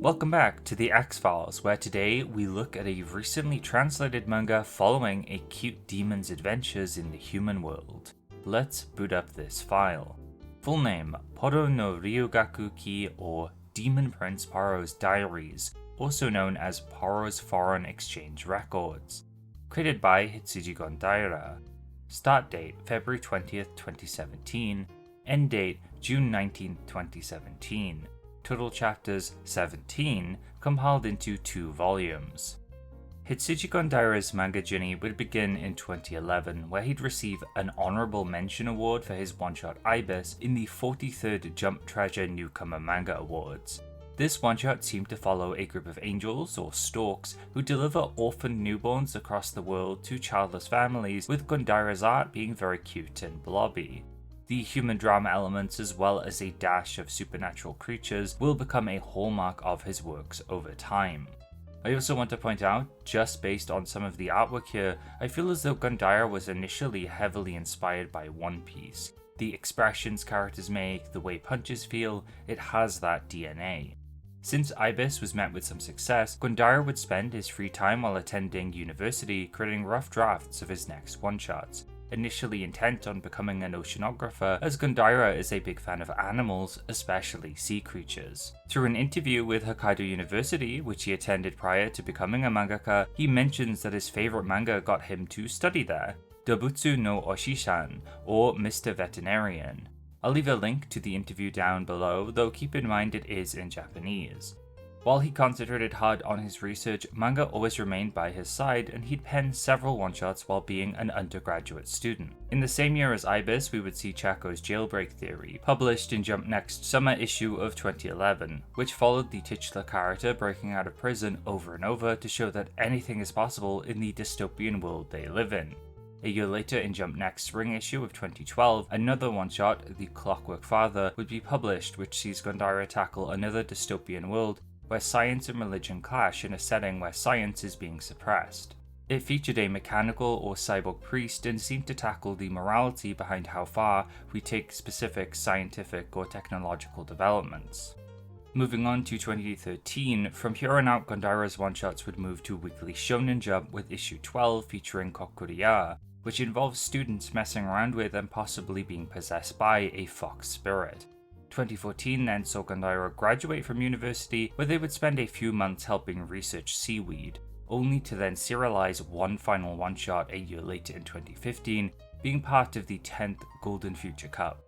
Welcome back to the X-Files, where today we look at a recently translated manga following a cute demon's adventures in the human world. Let's boot up this file. Full name: Poro no Ryugaku Ki, or Demon Prince Poro's Diaries, also known as Poro's Foreign Exchange Records. Created by Hitsuji Gondaira. Start date February 20th, 2017. End date June 19th, 2017. Total chapters 17, compiled into 2 volumes. Hitsuji Gondaira's manga journey would begin in 2011, where he'd receive an Honorable Mention Award for his one-shot Aegis in the 43rd Jump Treasure Newcomer Manga Awards. This one-shot seemed to follow a group of angels, or storks, who deliver orphaned newborns across the world to childless families, with Gondaira's art being very cute and blobby. The human drama elements, as well as a dash of supernatural creatures, will become a hallmark of his works over time. I also want to point out, just based on some of the artwork here, I feel as though Gondaira was initially heavily inspired by One Piece. The expressions characters make, the way punches feel, it has that DNA. Since Aegis was met with some success, Gondaira would spend his free time while attending university creating rough drafts of his next one-shots. Initially intent on becoming an oceanographer, as Gondaira is a big fan of animals, especially sea creatures. Through an interview with Hokkaido University, which he attended prior to becoming a mangaka, he mentions that his favorite manga got him to study there, Dobutsu no Oshishan, or Mr. Veterinarian. I'll leave a link to the interview down below, though keep in mind it is in Japanese. While he concentrated hard on his research, manga always remained by his side, and he'd pen several one-shots while being an undergraduate student. In the same year as Aegis, we would see Chaco's Jailbreak Theory, published in Jump Next's summer issue of 2011, which followed the titular character breaking out of prison over and over to show that anything is possible in the dystopian world they live in. A year later, in Jump Next's spring issue of 2012, another one-shot, The Clockwork Father, would be published, which sees Gondaira tackle another dystopian world where science and religion clash in a setting where science is being suppressed. It featured a mechanical or cyborg priest and seemed to tackle the morality behind how far we take specific scientific or technological developments. Moving on to 2013, from here on out Gondaira's one-shots would move to Weekly Shonen Jump with issue 12 featuring Kokuriya, which involves students messing around with and possibly being possessed by a fox spirit. 2014 then saw Gondaira graduate from university, where they would spend a few months helping research seaweed, only to then serialize one final one-shot a year later in 2015, being part of the 10th Golden Future Cup.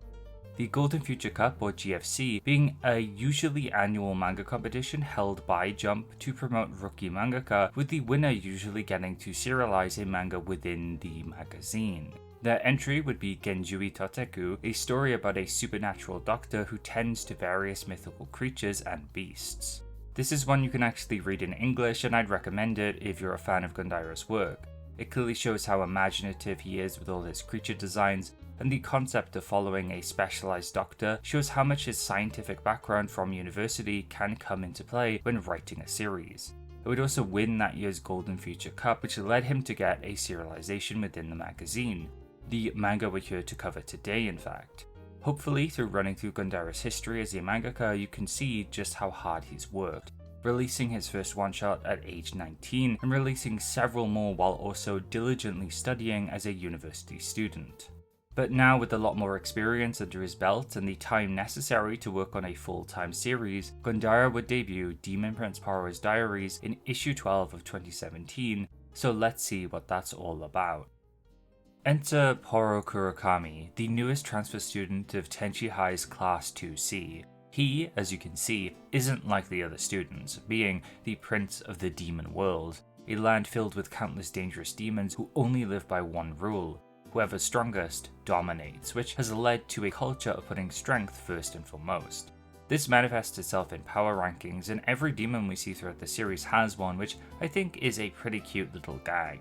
The Golden Future Cup, or GFC, being a usually annual manga competition held by Jump to promote rookie mangaka, with the winner usually getting to serialize a manga within the magazine. Their entry would be Genjui Toteku, a story about a supernatural doctor who tends to various mythical creatures and beasts. This is one you can actually read in English, and I'd recommend it if you're a fan of Gondaira's work. It clearly shows how imaginative he is with all his creature designs, and the concept of following a specialized doctor shows how much his scientific background from university can come into play when writing a series. It would also win that year's Golden Future Cup, which led him to get a serialization within the magazine. The manga we're here to cover today, in fact. Hopefully, through running through Gondaira's history as a mangaka, you can see just how hard he's worked, releasing his first one-shot at age 19 and releasing several more while also diligently studying as a university student. But now, with a lot more experience under his belt and the time necessary to work on a full-time series, Gondaira would debut Demon Prince Poro's Diaries in issue 12 of 2017, so let's see what that's all about. Enter Poro Kurakami, the newest transfer student of Tenchi High's Class 2C. He, as you can see, isn't like the other students, being the prince of the demon world, a land filled with countless dangerous demons who only live by one rule: whoever's strongest dominates, which has led to a culture of putting strength first and foremost. This manifests itself in power rankings, and every demon we see throughout the series has one, which I think is a pretty cute little gag.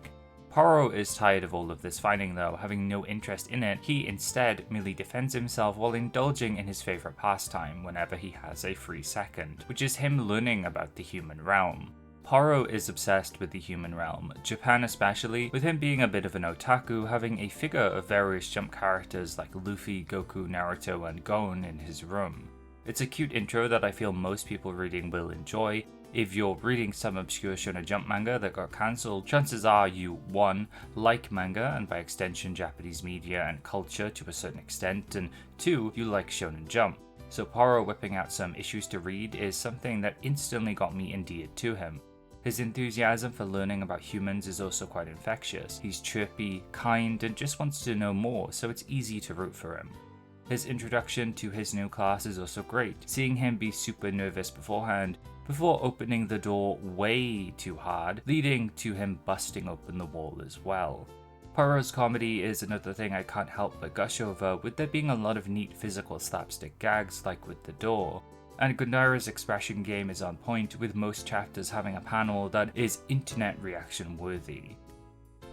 Poro is tired of all of this fighting though, having no interest in it. He instead merely defends himself while indulging in his favourite pastime whenever he has a free second, which is him learning about the human realm. Poro is obsessed with the human realm, Japan especially, with him being a bit of an otaku, having a figure of various Jump characters like Luffy, Goku, Naruto and Gon in his room. It's a cute intro that I feel most people reading will enjoy. If you're reading some obscure Shonen Jump manga that got cancelled, chances are you 1. Like manga and by extension Japanese media and culture to a certain extent, and 2. You like Shonen Jump. So Poro whipping out some issues to read is something that instantly got me endeared to him. His enthusiasm for learning about humans is also quite infectious. He's chirpy, kind, and just wants to know more, so it's easy to root for him. His introduction to his new class is also great, seeing him be super nervous beforehand, before opening the door way too hard, leading to him busting open the wall as well. Poro's comedy is another thing I can't help but gush over, with there being a lot of neat physical slapstick gags like with the door. And Gondaira's expression game is on point, with most chapters having a panel that is internet reaction worthy.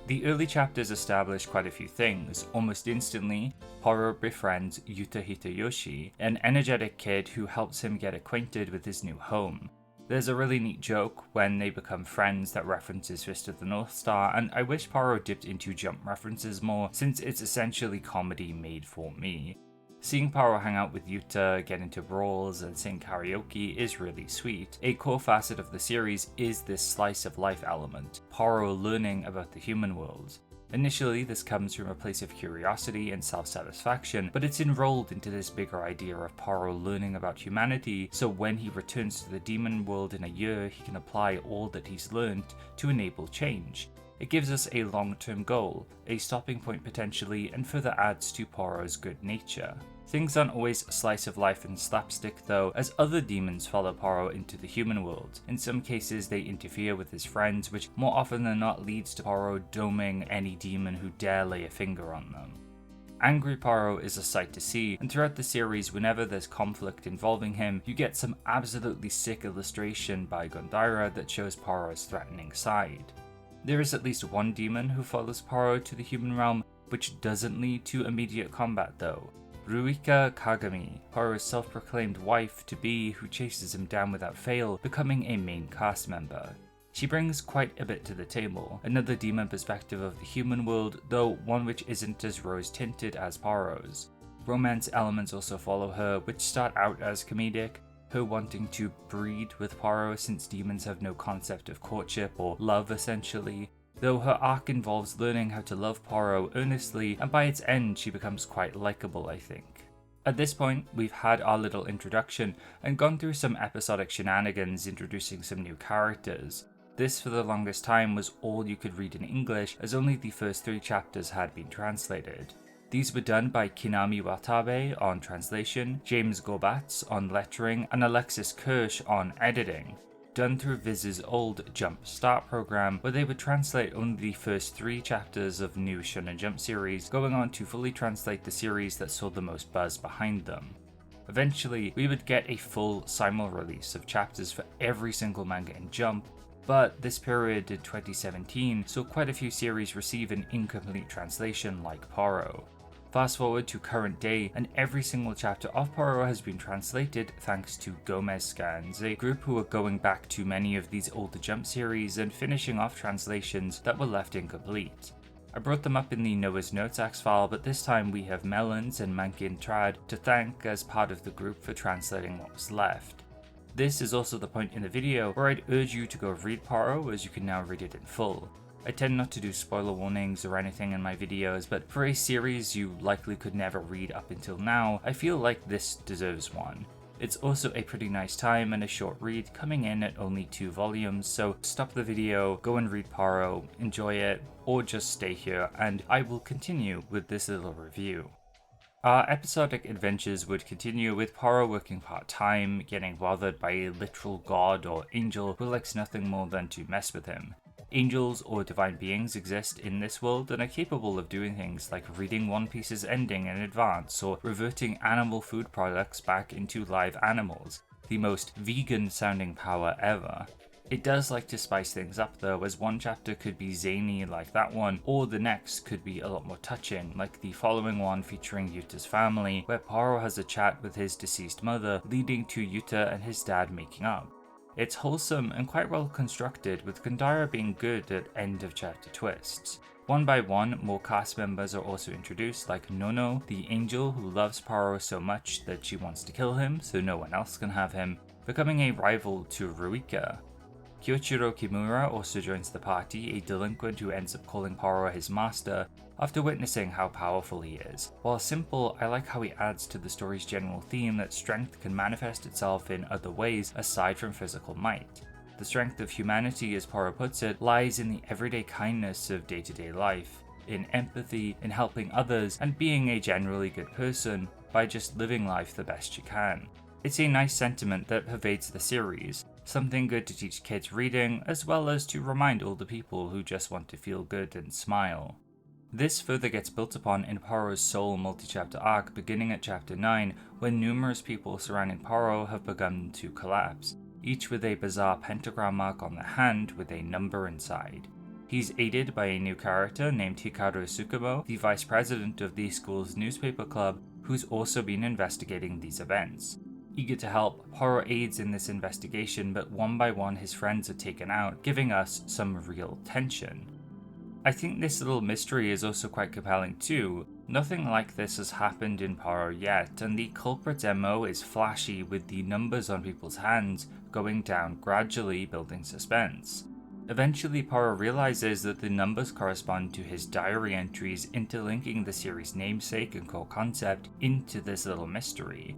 The early chapters establish quite a few things. Almost instantly, Poro befriends Yuta Hitoyoshi, an energetic kid who helps him get acquainted with his new home. There's a really neat joke when they become friends that references Fist of the North Star, and I wish Poro dipped into Jump references more, since it's essentially comedy made for me. Seeing Poro hang out with Yuta, get into brawls, and sing karaoke is really sweet. A core facet of the series is this slice of life element, Poro learning about the human world. Initially, this comes from a place of curiosity and self-satisfaction, but it's enrolled into this bigger idea of Poro learning about humanity, so when he returns to the demon world in a year, he can apply all that he's learned to enable change. It gives us a long-term goal, a stopping point potentially, and further adds to Poro's good nature. Things aren't always slice of life and slapstick though, as other demons follow Poro into the human world. In some cases they interfere with his friends, which more often than not leads to Poro doming any demon who dare lay a finger on them. Angry Poro is a sight to see, and throughout the series whenever there's conflict involving him, you get some absolutely sick illustration by Gondaira that shows Poro's threatening side. There is at least one demon who follows Poro to the human realm, which doesn't lead to immediate combat though. Ruika Kagami, Poro's self-proclaimed wife-to-be who chases him down without fail, becoming a main cast member. She brings quite a bit to the table, another demon perspective of the human world, though one which isn't as rose-tinted as Poro's. Romance elements also follow her, which start out as comedic, her wanting to breed with Poro since demons have no concept of courtship or love essentially, though her arc involves learning how to love Poro earnestly, and by its end she becomes quite likable, I think. At this point, we've had our little introduction and gone through some episodic shenanigans introducing some new characters. This for the longest time was all you could read in English, as only the first 3 chapters had been translated. These were done by Kinami Watabe on translation, James Gobatz on lettering, and Alexis Kirsch on editing. Done through Viz's old Jump Start program, where they would translate only the first 3 chapters of new Shonen Jump series, going on to fully translate the series that saw the most buzz behind them. Eventually, we would get a full simul release of chapters for every single manga in Jump, but this period in 2017 saw quite a few series receive an incomplete translation like Poro. Fast forward to current day, and every single chapter of Poro has been translated thanks to Gomez Scans, a group who are going back to many of these older Jump series and finishing off translations that were left incomplete. I brought them up in the Noah's Notes Axe file, but this time we have Melons and Mankin Trad to thank as part of the group for translating what was left. This is also the point in the video where I'd urge you to go read Poro, as you can now read it in full. I tend not to do spoiler warnings or anything in my videos, but for a series you likely could never read up until now, I feel like this deserves one. It's also a pretty nice time and a short read, coming in at only 2 volumes, so stop the video, go and read Poro, enjoy it, or just stay here and I will continue with this little review. Our episodic adventures would continue with Poro working part-time, getting bothered by a literal god or angel who likes nothing more than to mess with him. Angels or divine beings exist in this world and are capable of doing things like reading One Piece's ending in advance or reverting animal food products back into live animals, the most vegan sounding power ever. It does like to spice things up though, as one chapter could be zany like that one, or the next could be a lot more touching, like the following one featuring Yuta's family, where Poro has a chat with his deceased mother, leading to Yuta and his dad making up. It's wholesome and quite well constructed, with Gondaira being good at end of chapter twists. One by one, more cast members are also introduced, like Nono, the angel who loves Poro so much that she wants to kill him so no one else can have him, becoming a rival to Ruika. Kyoichiro Kimura also joins the party, a delinquent who ends up calling Poro his master after witnessing how powerful he is. While simple, I like how he adds to the story's general theme that strength can manifest itself in other ways aside from physical might. The strength of humanity, as Poro puts it, lies in the everyday kindness of day-to-day life, in empathy, in helping others, and being a generally good person by just living life the best you can. It's a nice sentiment that pervades the series, something good to teach kids reading, as well as to remind older people who just want to feel good and smile. This further gets built upon in Poro's sole multi-chapter arc beginning at chapter 9, when numerous people surrounding Poro have begun to collapse, each with a bizarre pentagram mark on the hand with a number inside. He's aided by a new character named Hikaru Tsukumo, the vice president of the school's newspaper club, who's also been investigating these events. Eager to help, Poro aids in this investigation, but one by one his friends are taken out, giving us some real tension. I think this little mystery is also quite compelling too. Nothing like this has happened in Poro yet, and the culprit's MO is flashy with the numbers on people's hands going down gradually, building suspense. Eventually, Poro realizes that the numbers correspond to his diary entries, interlinking the series' namesake and core concept into this little mystery.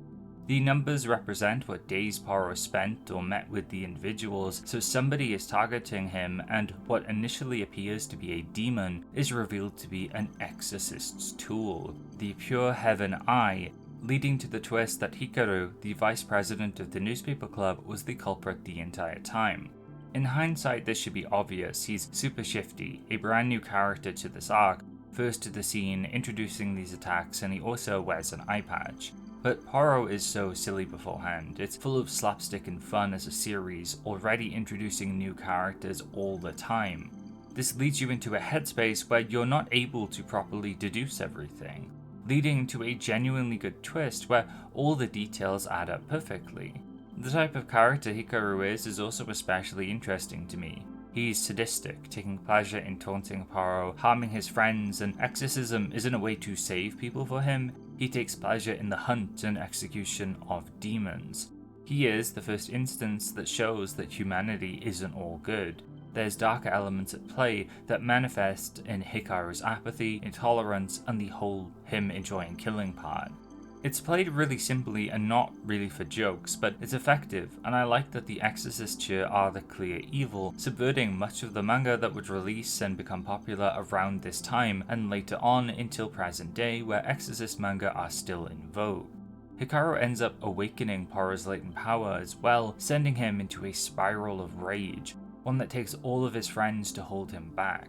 The numbers represent what days Poro spent or met with the individuals, so somebody is targeting him, and what initially appears to be a demon is revealed to be an exorcist's tool, the Pure Heaven Eye, leading to the twist that Hikaru, the vice president of the newspaper club, was the culprit the entire time. In hindsight, this should be obvious. He's super shifty, a brand new character to this arc, first to the scene, introducing these attacks, and he also wears an eye patch. But Poro is so silly beforehand. It's full of slapstick and fun as a series, already introducing new characters all the time. This leads you into a headspace where you're not able to properly deduce everything, leading to a genuinely good twist where all the details add up perfectly. The type of character Hikaru is also especially interesting to me. He's sadistic, taking pleasure in taunting Poro, harming his friends, and exorcism isn't a way to save people for him. He takes pleasure in the hunt and execution of demons. He is the first instance that shows that humanity isn't all good. There's darker elements at play that manifest in Hikaru's apathy, intolerance, and the whole him enjoying killing part. It's played really simply and not really for jokes, but it's effective, and I like that the exorcists here are the clear evil, subverting much of the manga that would release and become popular around this time and later on until present day, where exorcist manga are still in vogue. Hikaru ends up awakening Poro's latent power as well, sending him into a spiral of rage, one that takes all of his friends to hold him back.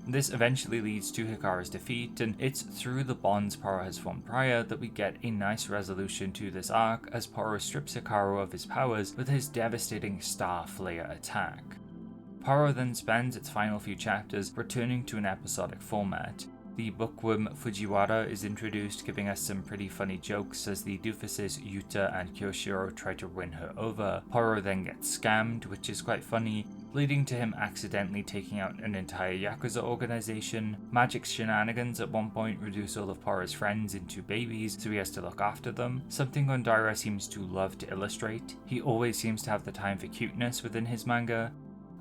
This eventually leads to Hikaru's defeat, and it's through the bonds Poro has formed prior that we get a nice resolution to this arc as Poro strips Hikaru of his powers with his devastating Star Flayer attack. Poro then spends its final few chapters returning to an episodic format. The bookworm Fujiwara is introduced, giving us some pretty funny jokes as the doofuses Yuta and Kyoshiro try to win her over. Poro then gets scammed, which is quite funny, leading to him accidentally taking out an entire Yakuza organization. Magic shenanigans at one point reduce all of Poro's friends into babies, so he has to look after them, something Gondaira seems to love to illustrate. He always seems to have the time for cuteness within his manga.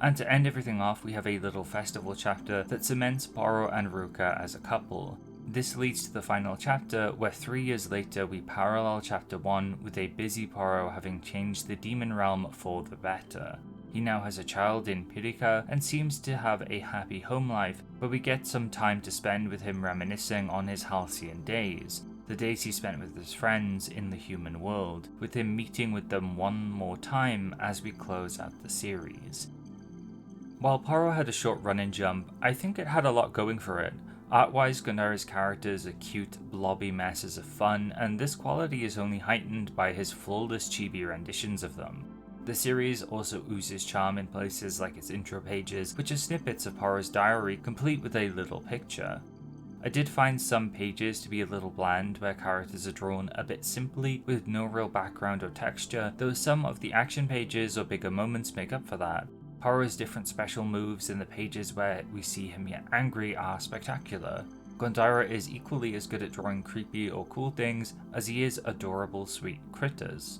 And to end everything off, we have a little festival chapter that cements Poro and Ruka as a couple. This leads to the final chapter, where 3 years later we parallel chapter 1 with a busy Poro having changed the demon realm for the better. He now has a child in Pirika and seems to have a happy home life, where we get some time to spend with him reminiscing on his halcyon days, the days he spent with his friends in the human world, with him meeting with them one more time as we close out the series. While Poro had a short run and jump, I think it had a lot going for it. Art-wise, Gondaira's characters are cute, blobby messes of fun, and this quality is only heightened by his flawless chibi renditions of them. The series also oozes charm in places like its intro pages, which are snippets of Poro's diary complete with a little picture. I did find some pages to be a little bland, where characters are drawn a bit simply with no real background or texture, though some of the action pages or bigger moments make up for that. Poro's different special moves in the pages where we see him get angry are spectacular. Gondaira is equally as good at drawing creepy or cool things as he is adorable, sweet critters.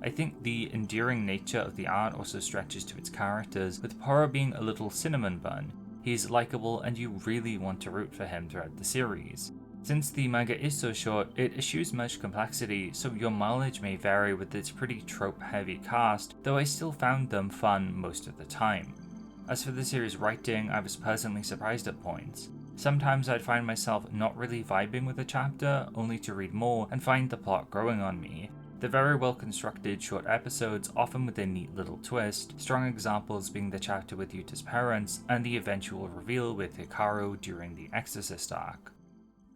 I think the endearing nature of the art also stretches to its characters, with Poro being a little cinnamon bun. He's likable and you really want to root for him throughout the series. Since the manga is so short, it eschews much complexity, so your mileage may vary with its pretty trope-heavy cast, though I still found them fun most of the time. As for the series' writing, I was pleasantly surprised at points. Sometimes I'd find myself not really vibing with a chapter, only to read more and find the plot growing on me. They're very well constructed short episodes, often with a neat little twist, strong examples being the chapter with Yuta's parents and the eventual reveal with Hikaru during the Exorcist arc.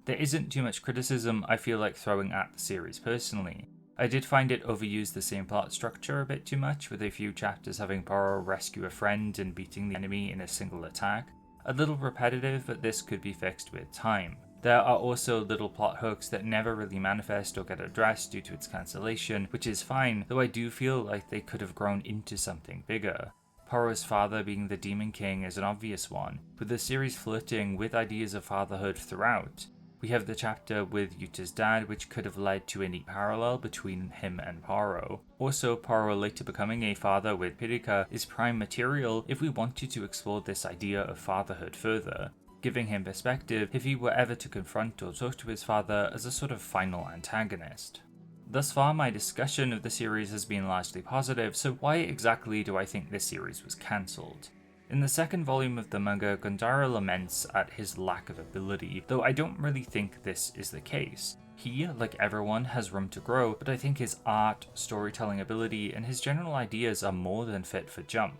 There isn't too much criticism I feel like throwing at the series personally. I did find it overused the same plot structure a bit too much, with a few chapters having Poro rescue a friend and beating the enemy in a single attack. A little repetitive, but this could be fixed with time. There are also little plot hooks that never really manifest or get addressed due to its cancellation, which is fine, though I do feel like they could have grown into something bigger. Poro's father being the Demon King is an obvious one, with the series flirting with ideas of fatherhood throughout. We have the chapter with Yuta's dad, which could have led to a neat parallel between him and Poro. Also, Poro later becoming a father with Pirika is prime material if we wanted to explore this idea of fatherhood further, giving him perspective if he were ever to confront or talk to his father as a sort of final antagonist. Thus far, my discussion of the series has been largely positive, so why exactly do I think this series was cancelled? In the second volume of the manga, Gondaira laments at his lack of ability, though I don't really think this is the case. He, like everyone, has room to grow, but I think his art, storytelling ability, and his general ideas are more than fit for Jump.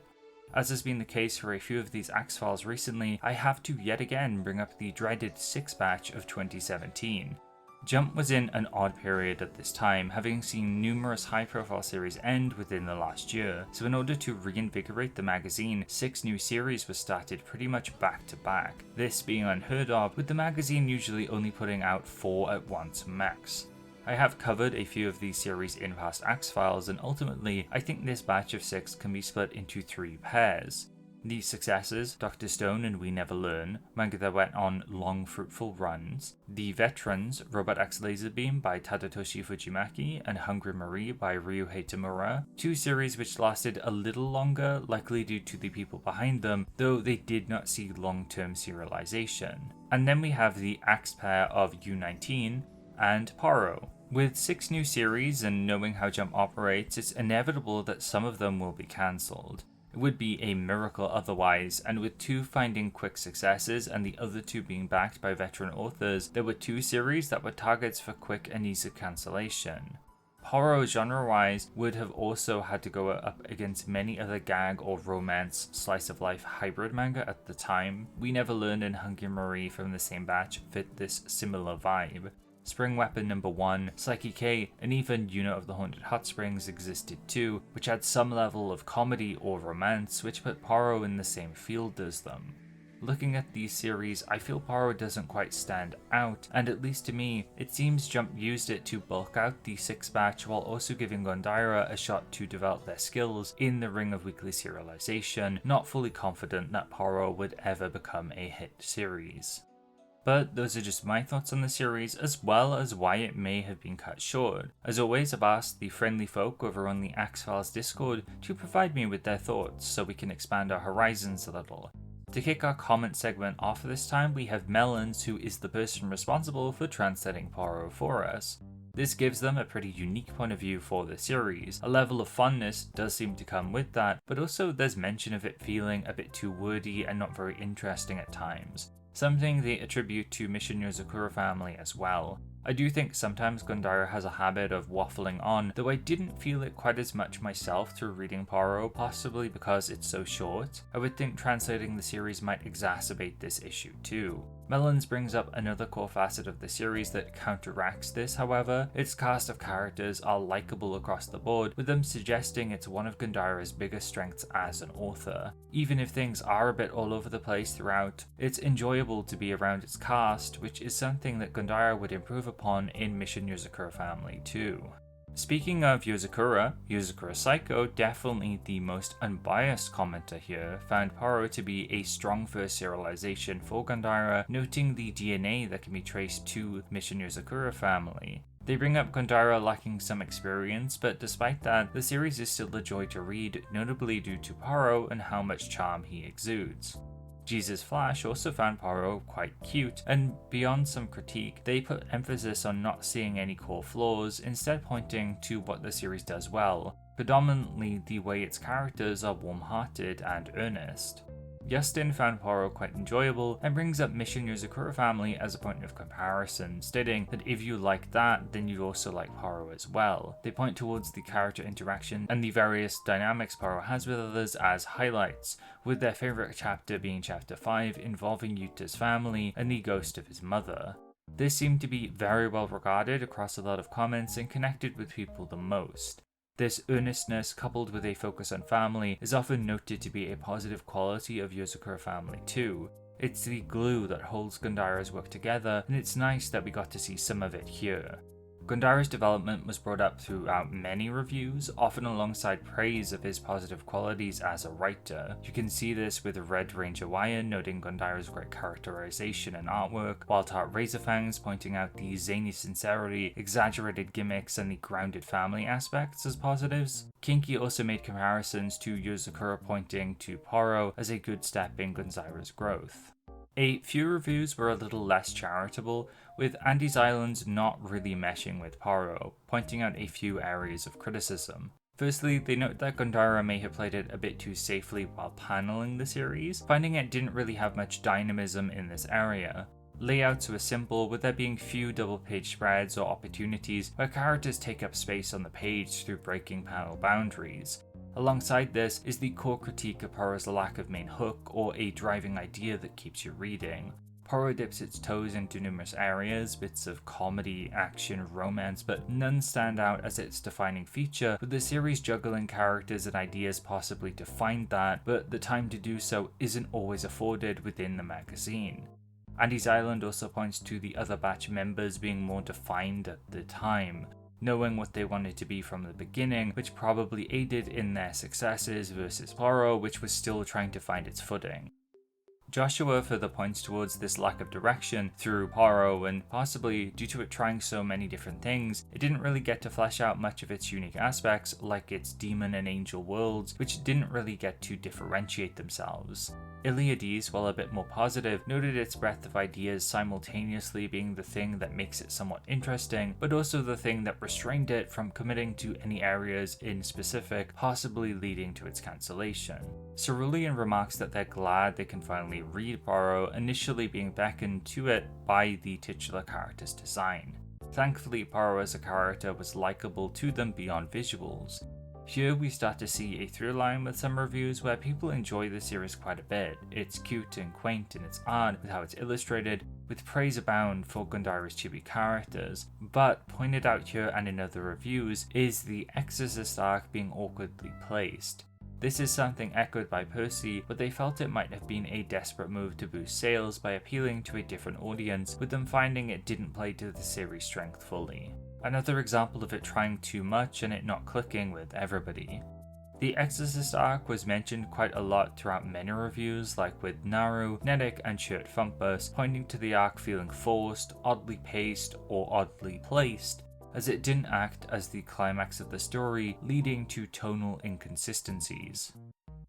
As has been the case for a few of these X-Files recently, I have to yet again bring up the dreaded 6 batch of 2017. Jump was in an odd period at this time, having seen numerous high-profile series end within the last year, so in order to reinvigorate the magazine, 6 new series were started pretty much back to back, this being unheard of, with the magazine usually only putting out 4 at once max. I have covered a few of these series in past X-Files, and ultimately, I think this batch of 6 can be split into 3 pairs. The successors, Dr. Stone and We Never Learn, manga that went on long fruitful runs. The veterans, Robot X Laserbeam by Tadatoshi Fujimaki and Hungry Marie by Ryuhei Tamura, 2 series which lasted a little longer, likely due to the people behind them, though they did not see long-term serialization. And then we have the Axe pair of U19 and Poro. With 6 new series and knowing how Jump operates, it's inevitable that some of them will be cancelled. It would be a miracle otherwise, and with 2 finding quick successes and the other 2 being backed by veteran authors, there were 2 series that were targets for quick and easy cancellation. Poro, genre-wise, would have also had to go up against many other gag or romance slice-of-life hybrid manga at the time. We Never Learned and Hungry Marie from the same batch fit this similar vibe. Spring Weapon No. 1, Psyche K, and even Unit of the Haunted Hot Springs existed too, which had some level of comedy or romance, which put Poro in the same field as them. Looking at these series, I feel Poro doesn't quite stand out, and at least to me, it seems Jump used it to bulk out the 6 batch while also giving Gondaira a shot to develop their skills in the ring of weekly serialization, not fully confident that Poro would ever become a hit series. But those are just my thoughts on the series, as well as why it may have been cut short. As always, I've asked the friendly folk over on the X-Files Discord to provide me with their thoughts so we can expand our horizons a little. To kick our comment segment off this time, we have Melons, who is the person responsible for translating Poro for us. This gives them a pretty unique point of view for the series. A level of funness does seem to come with that, but also there's mention of it feeling a bit too wordy and not very interesting at times. Something they attribute to Mission Yozakura family as well. I do think sometimes Gondaira has a habit of waffling on, though I didn't feel it quite as much myself through reading Poro, possibly because it's so short. I would think translating the series might exacerbate this issue too. Melons brings up another core facet of the series that counteracts this, however. Its cast of characters are likable across the board, with them suggesting it's one of Gondaira's biggest strengths as an author. Even if things are a bit all over the place throughout, it's enjoyable to be around its cast, which is something that Gondaira would improve upon in Mission Yozakura family too. Speaking of Yozakura Psycho, definitely the most unbiased commenter here, found Poro to be a strong first serialization for Gondaira, noting the DNA that can be traced to Mission Yozakura family. They bring up Gondaira lacking some experience, but despite that, the series is still a joy to read, notably due to Poro and how much charm he exudes. Jesus Flash also found Poro quite cute, and beyond some critique, they put emphasis on not seeing any core flaws, instead pointing to what the series does well, predominantly the way its characters are warm-hearted and earnest. Justin found Poro quite enjoyable and brings up Mission Yozakura family as a point of comparison, stating that if you like that, then you also like Poro as well. They point towards the character interaction and the various dynamics Poro has with others as highlights, with their favourite chapter being chapter 5 involving Yuta's family and the ghost of his mother. This seemed to be very well regarded across a lot of comments and connected with people the most. This earnestness, coupled with a focus on family, is often noted to be a positive quality of Yozakura family too. It's the glue that holds Gondaira's work together, and it's nice that we got to see some of it here. Gondaira's development was brought up throughout many reviews, often alongside praise of his positive qualities as a writer. You can see this with Red Ranger Wire noting Gondaira's great characterization and artwork, Wild Heart Razorfangs pointing out the zany sincerity, exaggerated gimmicks, and the grounded family aspects as positives. Kinky also made comparisons to Yozakura, pointing to Poro as a good step in Gondaira's growth. A few reviews were a little less charitable, with Andy's Island not really meshing with Poro, pointing out a few areas of criticism. Firstly, they note that Gondaira may have played it a bit too safely while paneling the series, finding it didn't really have much dynamism in this area. Layouts were simple, with there being few double-page spreads or opportunities where characters take up space on the page through breaking panel boundaries. Alongside this is the core critique of Poro's lack of main hook or a driving idea that keeps you reading. Poro dips its toes into numerous areas, bits of comedy, action, romance, but none stand out as its defining feature, with the series juggling characters and ideas possibly to find that, but the time to do so isn't always afforded within the magazine. Andy's Island also points to the other batch members being more defined at the time, knowing what they wanted to be from the beginning, which probably aided in their successes versus Poro, which was still trying to find its footing. Joshua further points towards this lack of direction through Poro, and possibly due to it trying so many different things, it didn't really get to flesh out much of its unique aspects, like its demon and angel worlds, which didn't really get to differentiate themselves. Iliades, while a bit more positive, noted its breadth of ideas simultaneously being the thing that makes it somewhat interesting, but also the thing that restrained it from committing to any areas in specific, possibly leading to its cancellation. Cerulean remarks that they're glad they can finally read Poro, initially being beckoned to it by the titular character's design. Thankfully, Poro as a character was likable to them beyond visuals. Here we start to see a through line with some reviews where people enjoy the series quite a bit. It's cute and quaint in its art, with how it's illustrated, with praise abound for Gondaira's chibi characters, but pointed out here and in other reviews is the Exorcist arc being awkwardly placed. This is something echoed by Percy, but they felt it might have been a desperate move to boost sales by appealing to a different audience, with them finding it didn't play to the series' strength fully. Another example of it trying too much and it not clicking with everybody. The Exorcist arc was mentioned quite a lot throughout many reviews, like with Naru, Nedic, and Shirt Fumpus, pointing to the arc feeling forced, oddly paced, or oddly placed, as it didn't act as the climax of the story, leading to tonal inconsistencies.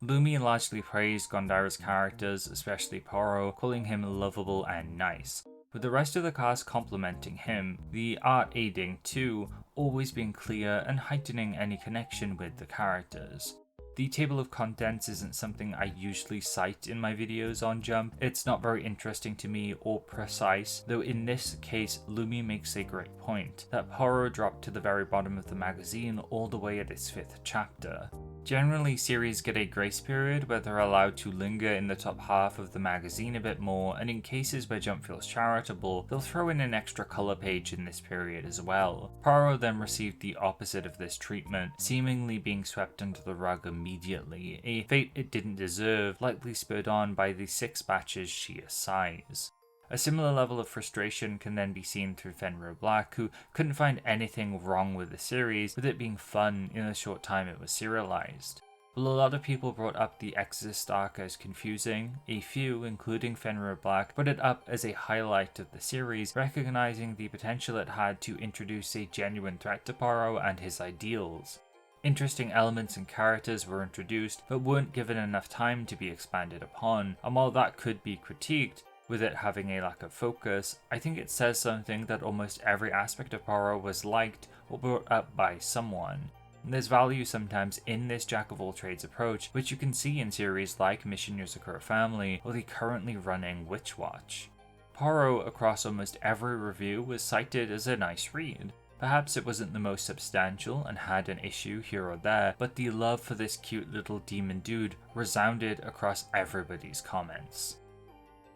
Lumi largely praised Gondaira's characters, especially Poro, calling him lovable and nice, with the rest of the cast complimenting him, the art aiding too, always being clear and heightening any connection with the characters. The table of contents isn't something I usually cite in my videos on Jump. It's not very interesting to me or precise, though in this case Lumi makes a great point, that Poro dropped to the very bottom of the magazine all the way at its 5th chapter. Generally, series get a grace period where they're allowed to linger in the top half of the magazine a bit more, and in cases where Jump feels charitable, they'll throw in an extra color page in this period as well. Poro then received the opposite of this treatment, seemingly being swept under the rug immediately, a fate it didn't deserve, likely spurred on by the 6 batches sheer size. A similar level of frustration can then be seen through Fenrir Black, who couldn't find anything wrong with the series, with it being fun in the short time it was serialized. While a lot of people brought up the Exorcist arc as confusing, a few, including Fenrir Black, brought it up as a highlight of the series, recognizing the potential it had to introduce a genuine threat to Poro and his ideals. Interesting elements and characters were introduced, but weren't given enough time to be expanded upon, and while that could be critiqued, with it having a lack of focus, I think it says something that almost every aspect of Poro was liked or brought up by someone. There's value sometimes in this jack-of-all-trades approach, which you can see in series like Mission Yozakura Family or the currently running Witch Watch. Poro, across almost every review, was cited as a nice read. Perhaps it wasn't the most substantial and had an issue here or there, but the love for this cute little demon dude resounded across everybody's comments.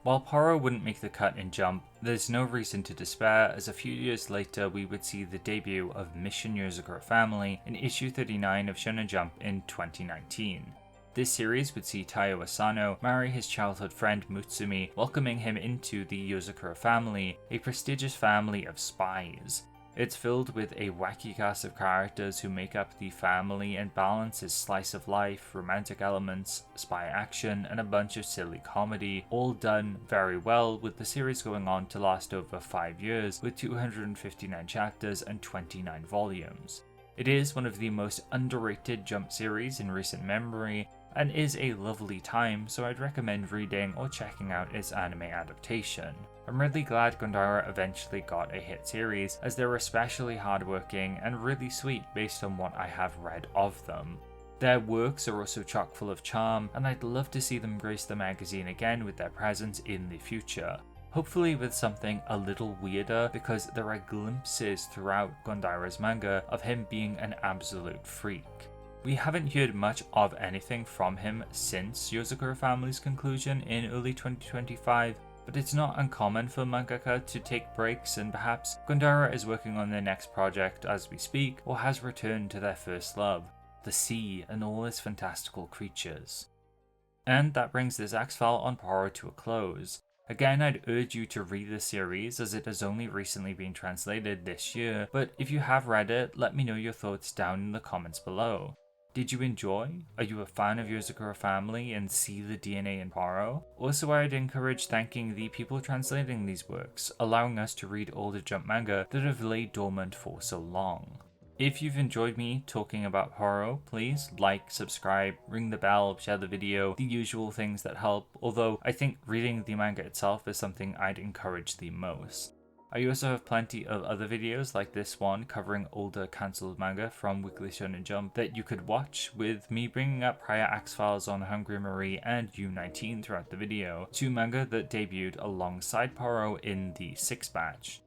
While Poro wouldn't make the cut in Jump, there's no reason to despair, as a few years later we would see the debut of Mission Yozakura Family in issue 39 of Shonen Jump in 2019. This series would see Taiyo Asano marry his childhood friend Mutsumi, welcoming him into the Yozakura family, a prestigious family of spies. It's filled with a wacky cast of characters who make up the family and balances slice of life, romantic elements, spy action, and a bunch of silly comedy, all done very well, with the series going on to last over 5 years with 259 chapters and 29 volumes. It is one of the most underrated Jump series in recent memory, and is a lovely time, so I'd recommend reading or checking out its anime adaptation. I'm really glad Gondaira eventually got a hit series, as they're especially hardworking and really sweet based on what I have read of them. Their works are also chock full of charm, and I'd love to see them grace the magazine again with their presence in the future. Hopefully with something a little weirder, because there are glimpses throughout Gondaira's manga of him being an absolute freak. We haven't heard much of anything from him since Yozakura Family's conclusion in early 2025, but it's not uncommon for mangaka to take breaks, and perhaps Gondaira is working on their next project as we speak, or has returned to their first love, the sea and all its fantastical creatures. And that brings this X-File on Poro to a close. Again, I'd urge you to read the series, as it has only recently been translated this year, but if you have read it, let me know your thoughts down in the comments below. Did you enjoy? Are you a fan of Yozakura Family and see the DNA in Poro? Also, I'd encourage thanking the people translating these works, allowing us to read all the Jump manga that have laid dormant for so long. If you've enjoyed me talking about Poro, please like, subscribe, ring the bell, share the video, the usual things that help, although I think reading the manga itself is something I'd encourage the most. I also have plenty of other videos like this one covering older cancelled manga from Weekly Shonen Jump that you could watch, with me bringing up prior X-Files on Hungry Marie and U19 throughout the video, two manga that debuted alongside Poro in the 6th batch.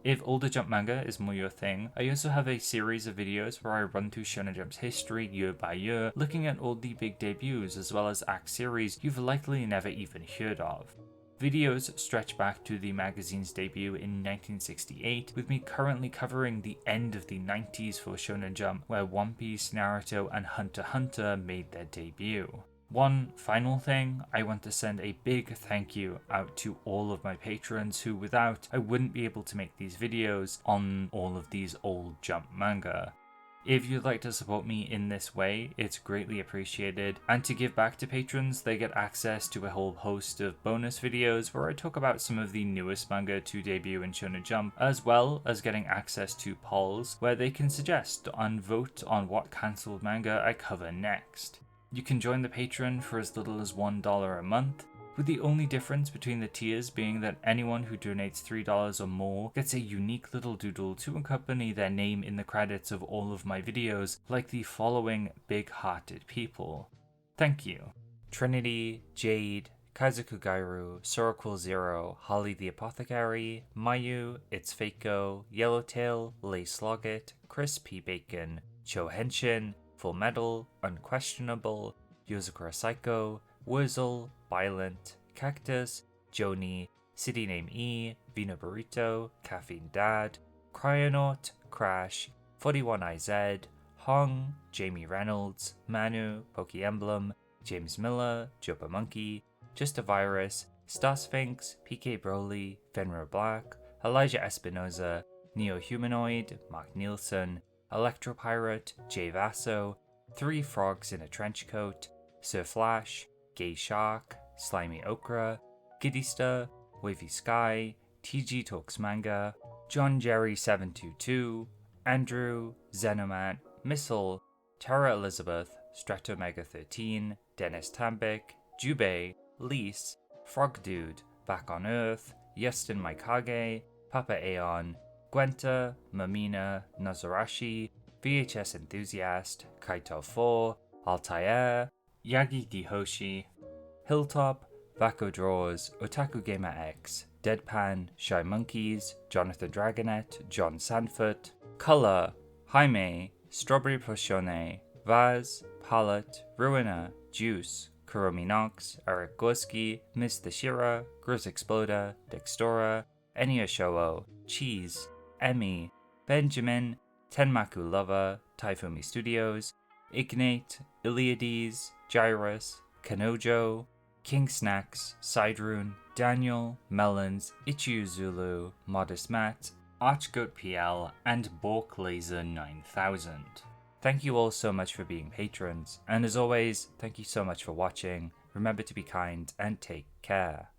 If older Jump manga is more your thing, I also have a series of videos where I run through Shonen Jump's history year by year, looking at all the big debuts as well as ACT series you've likely never even heard of. Videos stretch back to the magazine's debut in 1968, with me currently covering the end of the 90s for Shonen Jump, where One Piece, Naruto, and Hunter x Hunter made their debut. One final thing, I want to send a big thank you out to all of my patrons who without I wouldn't be able to make these videos on all of these old Jump manga. If you'd like to support me in this way, it's greatly appreciated, and to give back to patrons, they get access to a whole host of bonus videos where I talk about some of the newest manga to debut in Shonen Jump, as well as getting access to polls where they can suggest and vote on what cancelled manga I cover next. You can join the Patreon for as little as $1 a month, with the only difference between the tiers being that anyone who donates $3 or more gets a unique little doodle to accompany their name in the credits of all of my videos, like the following big-hearted people. Thank you. Trinity, Jade, Kaizoku Gairu, Soroquil Zero, Holly the Apothecary, Mayu, It's Fako, Yellowtail, Lay Sloggett, Chris P. Bacon, Cho Henshin, Full Metal, Unquestionable, Yozakura Psycho, Wurzel, Violent, Cactus, Joni, City Name E, Vino Burrito, Caffeine Dad, Cryonaut, Crash, 41IZ, Hong, Jamie Reynolds, Manu, Poke Emblem, James Miller, Jopa Monkey, Just a Virus, Star Sphinx, PK Broly, Fenrir Black, Elijah Espinoza, Neo Humanoid, Mark Nielsen, Electropirate, Jay Vasso, Three Frogs in a Trenchcoat, Sir Flash, Gay Shark, Slimy Okra, Giddista, Wavy Sky, TG Talks Manga, John Jerry 722, Andrew, Xenomat, Missile, Tara Elizabeth, Stratomega 13, Dennis Tambik, Jubei, Lise, Frog Dude, Back on Earth, Yustin Maikage, Papa Aeon, Gwenta, Mamina, Nazarashi, VHS Enthusiast, Kaito 4, Altair, Yagi Dihoshi, Hilltop, Vako Draws, Otaku Gamer X, Deadpan, Shy Monkeys, Jonathan Dragonet, John Sanford, Color, Jaime, Strawberry Plushone, Vaz, Palette, Ruiner, Juice, Kuromi Nox, Eric Gorski, Miss the Shira, Grizz Exploder, Dextora, Enya Showo, Cheese, Emmy, Benjamin, Tenmaku Lover, Taifumi Studios, Ignate, Iliades, Gyrus, Kanojo, King Snacks, Siderune, Daniel, Melons, Ichiu Zulu, Modest Matt, Archgoat PL, and Bork Laser 9000. Thank you all so much for being patrons, and as always, thank you so much for watching. Remember to be kind and take care.